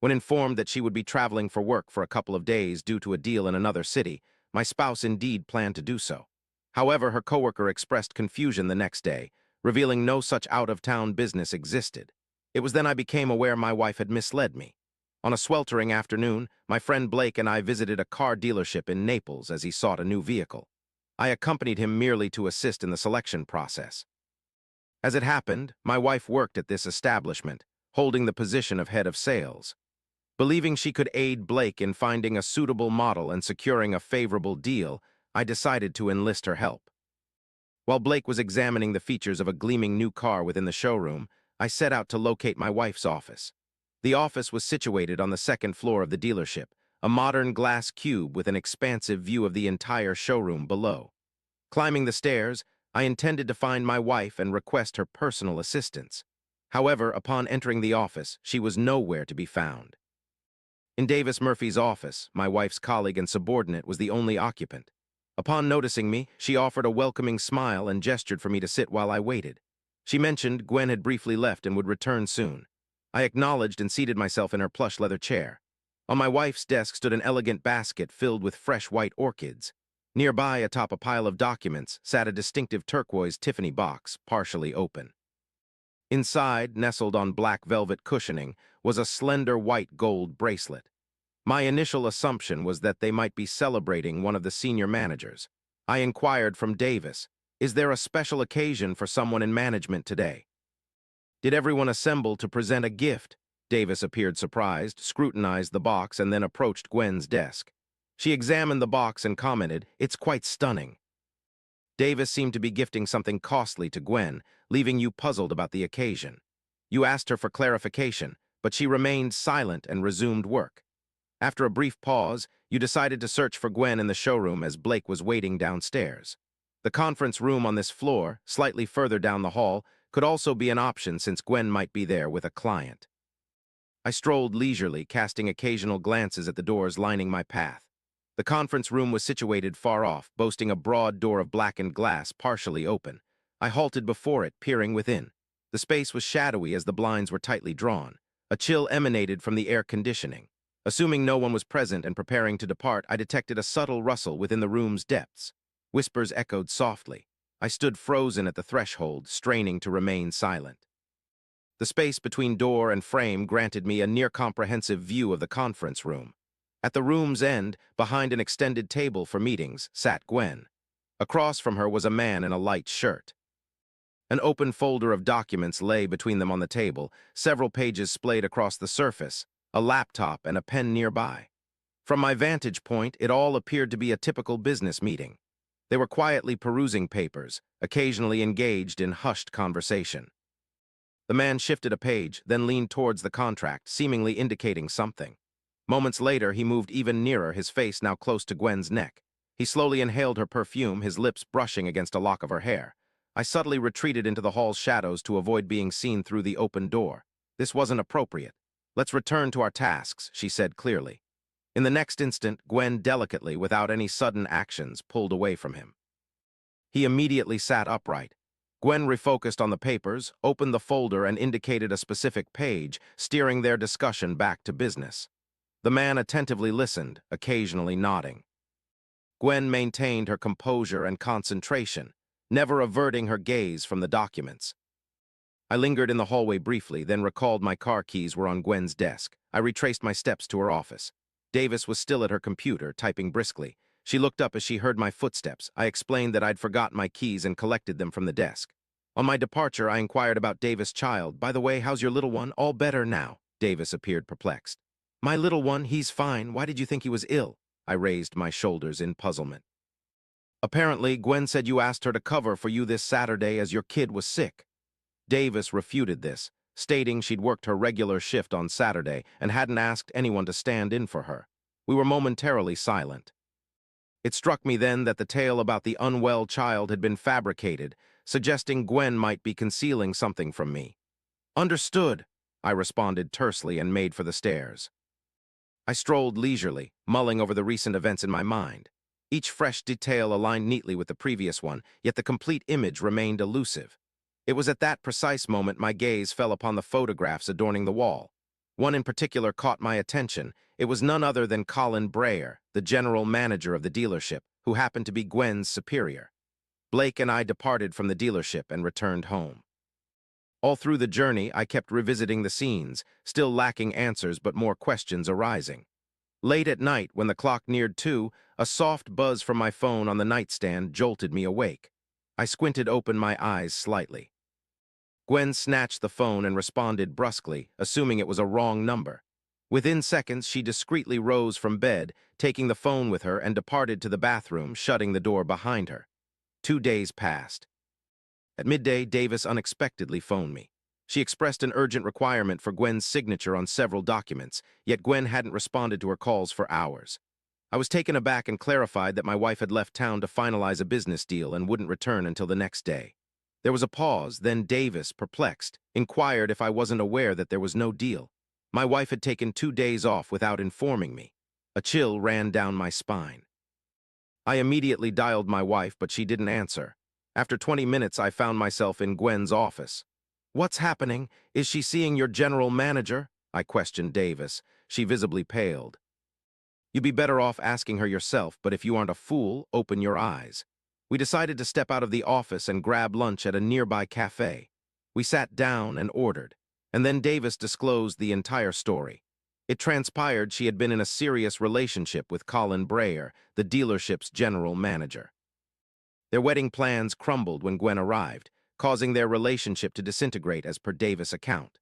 When informed that she would be traveling for work for a couple of days due to a deal in another city, my spouse indeed planned to do so. However, her coworker expressed confusion the next day, revealing no such out-of-town business existed. It was then I became aware my wife had misled me. On a sweltering afternoon, my friend Blake and I visited a car dealership in Naples as he sought a new vehicle. I accompanied him merely to assist in the selection process. As it happened, my wife worked at this establishment, holding the position of head of sales. Believing she could aid Blake in finding a suitable model and securing a favorable deal, I decided to enlist her help. While Blake was examining the features of a gleaming new car within the showroom, I set out to locate my wife's office. The office was situated on the second floor of the dealership, a modern glass cube with an expansive view of the entire showroom below. Climbing the stairs, I intended to find my wife and request her personal assistance. However, upon entering the office, she was nowhere to be found. In Davis Murphy's office, my wife's colleague and subordinate was the only occupant. Upon noticing me, she offered a welcoming smile and gestured for me to sit while I waited. She mentioned Gwen had briefly left and would return soon. I acknowledged and seated myself in her plush leather chair. On my wife's desk stood an elegant basket filled with fresh white orchids. Nearby, atop a pile of documents, sat a distinctive turquoise Tiffany box, partially open. Inside, nestled on black velvet cushioning, was a slender white gold bracelet. My initial assumption was that they might be celebrating one of the senior managers. I inquired from Davis, "Is there a special occasion for someone in management today?" "Did everyone assemble to present a gift?" Davis appeared surprised, scrutinized the box, and then approached Gwen's desk. She examined the box and commented, "It's quite stunning." Davis seemed to be gifting something costly to Gwen, leaving you puzzled about the occasion. You asked her for clarification, but she remained silent and resumed work. After a brief pause, you decided to search for Gwen in the showroom as Blake was waiting downstairs. The conference room on this floor, slightly further down the hall, could also be an option since Gwen might be there with a client. I strolled leisurely, casting occasional glances at the doors lining my path. The conference room was situated far off, boasting a broad door of blackened glass partially open. I halted before it, peering within. The space was shadowy as the blinds were tightly drawn. A chill emanated from the air conditioning. Assuming no one was present and preparing to depart, I detected a subtle rustle within the room's depths. Whispers echoed softly. I stood frozen at the threshold, straining to remain silent. The space between door and frame granted me a near-comprehensive view of the conference room. At the room's end, behind an extended table for meetings, sat Gwen. Across from her was a man in a light shirt. An open folder of documents lay between them on the table, several pages splayed across the surface, a laptop and a pen nearby. From my vantage point, it all appeared to be a typical business meeting. They were quietly perusing papers, occasionally engaged in hushed conversation. The man shifted a page, then leaned towards the contract, seemingly indicating something. Moments later, he moved even nearer, his face now close to Gwen's neck. He slowly inhaled her perfume, his lips brushing against a lock of her hair. I subtly retreated into the hall's shadows to avoid being seen through the open door. This wasn't appropriate. "Let's return to our tasks," she said clearly. In the next instant, Gwen delicately, without any sudden actions, pulled away from him. He immediately sat upright. Gwen refocused on the papers, opened the folder, and indicated a specific page, steering their discussion back to business. The man attentively listened, occasionally nodding. Gwen maintained her composure and concentration, never averting her gaze from the documents. I lingered in the hallway briefly, then recalled my car keys were on Gwen's desk. I retraced my steps to her office. Davis was still at her computer, typing briskly. She looked up as she heard my footsteps. I explained that I'd forgotten my keys and collected them from the desk. On my departure, I inquired about Davis' child. "By the way, how's your little one? All better now?" Davis appeared perplexed. "My little one, he's fine. Why did you think he was ill?" I raised my shoulders in puzzlement. "Apparently, Gwen said you asked her to cover for you this Saturday as your kid was sick." Davis refuted this, stating she'd worked her regular shift on Saturday and hadn't asked anyone to stand in for her. We were momentarily silent. It struck me then that the tale about the unwell child had been fabricated, suggesting Gwen might be concealing something from me. "Understood," I responded tersely and made for the stairs. I strolled leisurely, mulling over the recent events in my mind. Each fresh detail aligned neatly with the previous one, yet the complete image remained elusive. It was at that precise moment my gaze fell upon the photographs adorning the wall. One in particular caught my attention. It was none other than Colin Breyer, the general manager of the dealership, who happened to be Gwen's superior. Blake and I departed from the dealership and returned home. All through the journey, I kept revisiting the scenes, still lacking answers but more questions arising. Late at night, when the clock neared 2, a soft buzz from my phone on the nightstand jolted me awake. I squinted open my eyes slightly. Gwen snatched the phone and responded brusquely, assuming it was a wrong number. Within seconds, she discreetly rose from bed, taking the phone with her, and departed to the bathroom, shutting the door behind her. 2 days passed. At midday, Davis unexpectedly phoned me. She expressed an urgent requirement for Gwen's signature on several documents, yet Gwen hadn't responded to her calls for hours. I was taken aback and clarified that my wife had left town to finalize a business deal and wouldn't return until the next day. There was a pause, then Davis, perplexed, inquired if I wasn't aware that there was no deal. My wife had taken 2 days off without informing me. A chill ran down my spine. I immediately dialed my wife, but she didn't answer. After 20 minutes, I found myself in Gwen's office. "What's happening? Is she seeing your general manager?" I questioned Davis. She visibly paled. "You'd be better off asking her yourself, but if you aren't a fool, open your eyes." We decided to step out of the office and grab lunch at a nearby cafe. We sat down and ordered, and then Davis disclosed the entire story. It transpired she had been in a serious relationship with Colin Breyer, the dealership's general manager. Their wedding plans crumbled when Gwen arrived, causing their relationship to disintegrate as per Davis' account.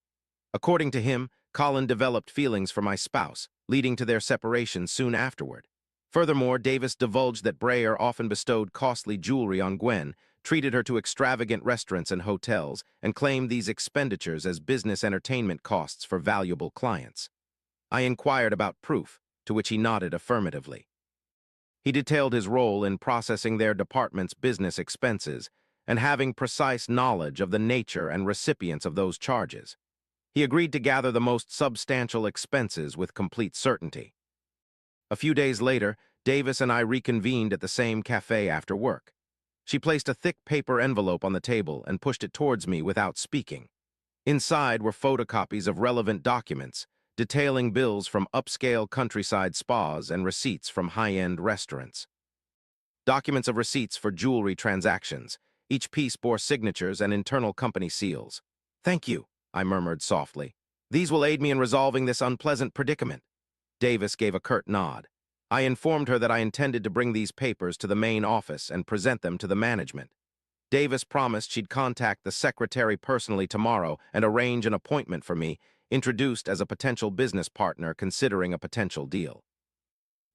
According to him, Colin developed feelings for my spouse, leading to their separation soon afterward. Furthermore, Davis divulged that Breyer often bestowed costly jewelry on Gwen, treated her to extravagant restaurants and hotels, and claimed these expenditures as business entertainment costs for valuable clients. I inquired about proof, to which he nodded affirmatively. He detailed his role in processing their department's business expenses and having precise knowledge of the nature and recipients of those charges. He agreed to gather the most substantial expenses with complete certainty. A few days later, Davis and I reconvened at the same cafe after work. She placed a thick paper envelope on the table and pushed it towards me without speaking. Inside were photocopies of relevant documents, detailing bills from upscale countryside spas and receipts from high-end restaurants. Documents of receipts for jewelry transactions. Each piece bore signatures and internal company seals. "Thank you," I murmured softly. "These will aid me in resolving this unpleasant predicament." Davis gave a curt nod. I informed her that I intended to bring these papers to the main office and present them to the management. Davis promised she'd contact the secretary personally tomorrow and arrange an appointment for me, introduced as a potential business partner considering a potential deal.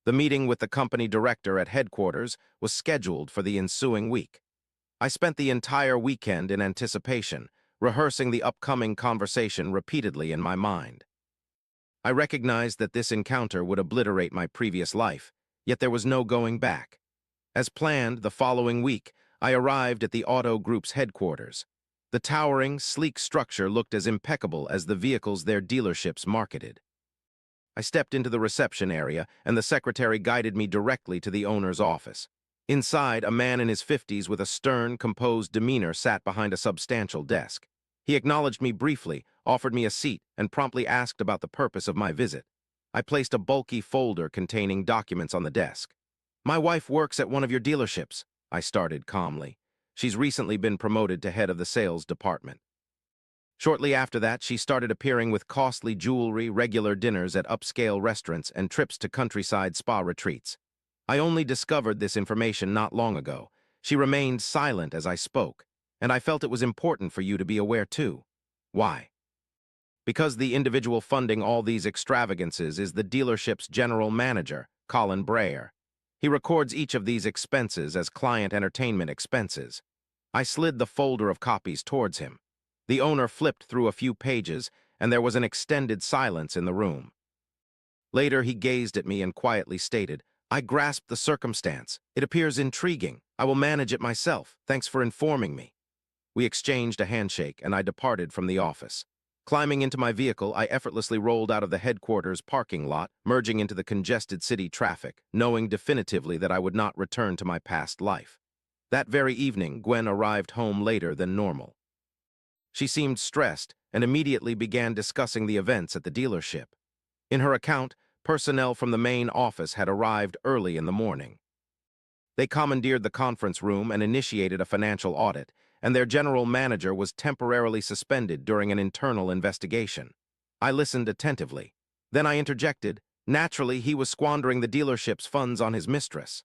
The meeting with the company director at headquarters was scheduled for the ensuing week. I spent the entire weekend in anticipation, rehearsing the upcoming conversation repeatedly in my mind. I recognized that this encounter would obliterate my previous life, yet there was no going back. As planned, the following week, I arrived at the Auto Group's headquarters. The towering, sleek structure looked as impeccable as the vehicles their dealerships marketed. I stepped into the reception area, and the secretary guided me directly to the owner's office. Inside, a man in his 50s with a stern, composed demeanor sat behind a substantial desk. He acknowledged me briefly, offered me a seat, and promptly asked about the purpose of my visit. I placed a bulky folder containing documents on the desk. "My wife works at one of your dealerships," I started calmly. "She's recently been promoted to head of the sales department." Shortly after that, she started appearing with costly jewelry, regular dinners at upscale restaurants, and trips to countryside spa retreats. I only discovered this information not long ago. She remained silent as I spoke, and I felt it was important for you to be aware too. Why? Because the individual funding all these extravagances is the dealership's general manager, Colin Breyer. He records each of these expenses as client entertainment expenses. I slid the folder of copies towards him. The owner flipped through a few pages, and there was an extended silence in the room. Later, he gazed at me and quietly stated, "I grasp the circumstance. It appears intriguing. I will manage it myself. Thanks for informing me." We exchanged a handshake, and I departed from the office. Climbing into my vehicle, I effortlessly rolled out of the headquarters parking lot, merging into the congested city traffic, knowing definitively that I would not return to my past life. That very evening, Gwen arrived home later than normal. She seemed stressed and immediately began discussing the events at the dealership. In her account, personnel from the main office had arrived early in the morning. They commandeered the conference room and initiated a financial audit, and their general manager was temporarily suspended during an internal investigation. I listened attentively. Then I interjected. Naturally, he was squandering the dealership's funds on his mistress.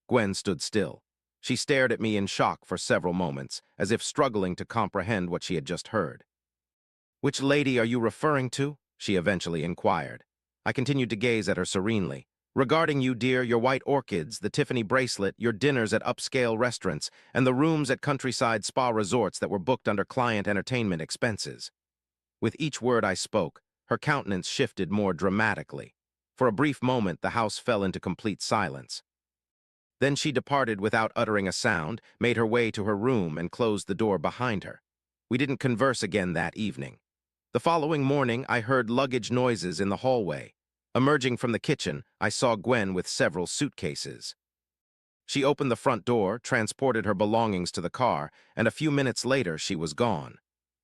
Gwen stood still. She stared at me in shock for several moments, as if struggling to comprehend what she had just heard. "Which lady are you referring to?" she eventually inquired. I continued to gaze at her serenely. "Regarding you, dear, your white orchids, the Tiffany bracelet, your dinners at upscale restaurants, and the rooms at countryside spa resorts that were booked under client entertainment expenses." With each word I spoke, her countenance shifted more dramatically. For a brief moment, the house fell into complete silence. Then she departed without uttering a sound, made her way to her room, and closed the door behind her. We didn't converse again that evening. The following morning, I heard luggage noises in the hallway. Emerging from the kitchen, I saw Gwen with several suitcases. She opened the front door, transported her belongings to the car, and a few minutes later, she was gone.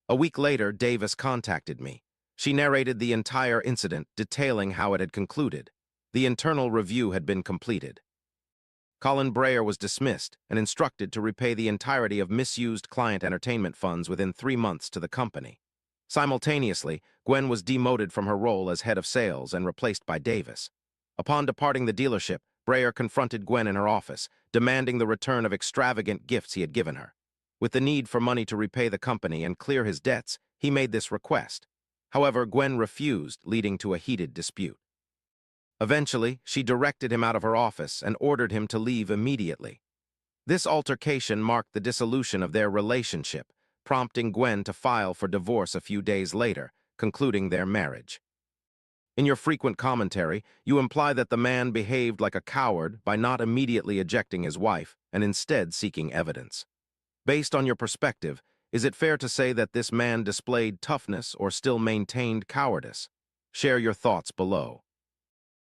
A week later, Davis contacted me. She narrated the entire incident, detailing how it had concluded. The internal review had been completed. Colin Breyer was dismissed and instructed to repay the entirety of misused client entertainment funds within 3 months to the company. Simultaneously, Gwen was demoted from her role as head of sales and replaced by Davis. Upon departing the dealership, Breyer confronted Gwen in her office, demanding the return of extravagant gifts he had given her. With the need for money to repay the company and clear his debts, he made this request. However, Gwen refused, leading to a heated dispute. Eventually, she directed him out of her office and ordered him to leave immediately. This altercation marked the dissolution of their relationship, prompting Gwen to file for divorce a few days later, concluding their marriage. In your frequent commentary, you imply that the man behaved like a coward by not immediately ejecting his wife and instead seeking evidence. Based on your perspective, is it fair to say that this man displayed toughness or still maintained cowardice? Share your thoughts below.